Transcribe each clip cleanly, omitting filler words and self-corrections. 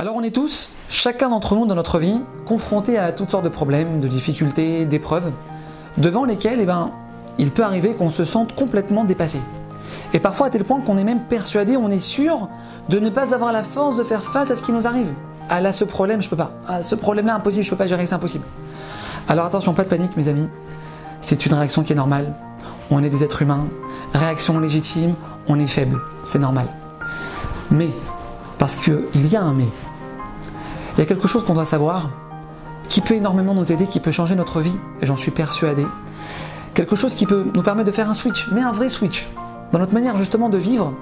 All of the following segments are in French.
Alors on est tous, chacun d'entre nous dans notre vie, confrontés à toutes sortes de problèmes, de difficultés, d'épreuves, devant lesquelles il peut arriver qu'on se sente complètement dépassé. Et parfois à tel point qu'on est même persuadé, on est sûr de ne pas avoir la force de faire face à ce qui nous arrive. Ah là, ce problème, je peux pas. Ah, ce problème-là, impossible, je peux pas gérer, c'est impossible. Alors attention, pas de panique mes amis, c'est une réaction qui est normale. On est des êtres humains, réaction légitime, on est faible, c'est normal. Mais, parce qu'il y a un mais, il y a quelque chose qu'on doit savoir, qui peut énormément nous aider, qui peut changer notre vie, et j'en suis persuadé. Quelque chose qui peut nous permettre de faire un switch, mais un vrai switch, dans notre manière justement de vivre,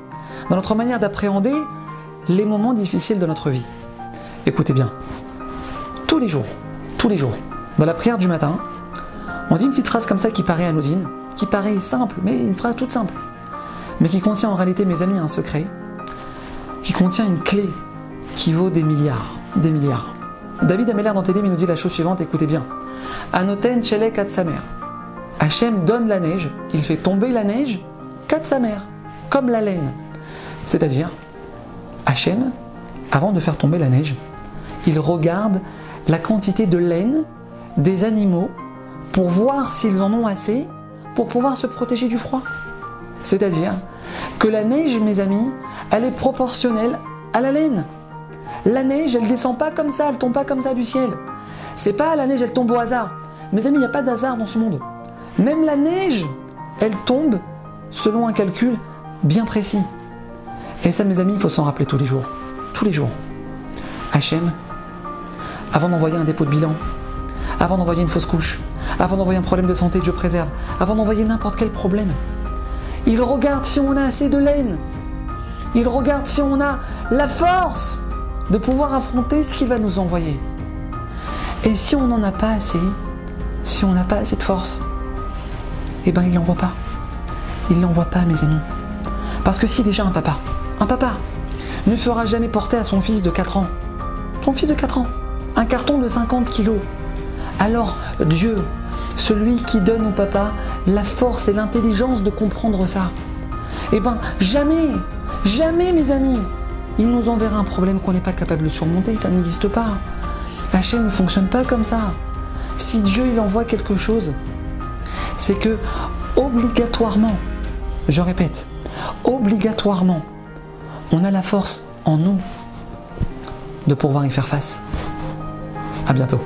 dans notre manière d'appréhender les moments difficiles de notre vie. Écoutez bien, tous les jours, dans la prière du matin, on dit une petite phrase comme ça qui paraît anodine, qui paraît simple, mais une phrase toute simple, mais qui contient en réalité, mes amis, un secret, qui contient une clé qui vaut des milliards, des milliards. David Ameller dans Télim, il nous dit la chose suivante, écoutez bien. Anoten chelek atsamer. Hachem donne la neige, il fait tomber la neige, katsamer, comme la laine. C'est-à-dire, Hachem, avant de faire tomber la neige, il regarde la quantité de laine des animaux pour voir s'ils en ont assez pour pouvoir se protéger du froid. C'est-à-dire que la neige, mes amis, elle est proportionnelle à la laine. La neige, elle ne descend pas comme ça, elle ne tombe pas comme ça du ciel. C'est pas la neige, elle tombe au hasard. Mes amis, il n'y a pas d'hasard dans ce monde. Même la neige, elle tombe selon un calcul bien précis. Et ça, mes amis, il faut s'en rappeler tous les jours. Tous les jours. Hachem, avant d'envoyer un dépôt de bilan, avant d'envoyer une fausse couche, avant d'envoyer un problème de santé, Dieu préserve, avant d'envoyer n'importe quel problème, il regarde si on a assez de laine. Il regarde si on a la force de pouvoir affronter ce qu'il va nous envoyer. Et si on n'en a pas assez, si on n'a pas assez de force, il ne l'envoie pas. Il ne l'envoie pas, mes amis. Parce que si déjà un papa ne fera jamais porter à son fils de 4 ans, un carton de 50 kilos, alors Dieu, celui qui donne au papa la force et l'intelligence de comprendre ça, jamais mes amis, il nous enverra un problème qu'on n'est pas capable de surmonter, ça n'existe pas. Hachem ne fonctionne pas comme ça. Si Dieu il envoie quelque chose, c'est que obligatoirement, je répète, obligatoirement, on a la force en nous de pouvoir y faire face. À bientôt.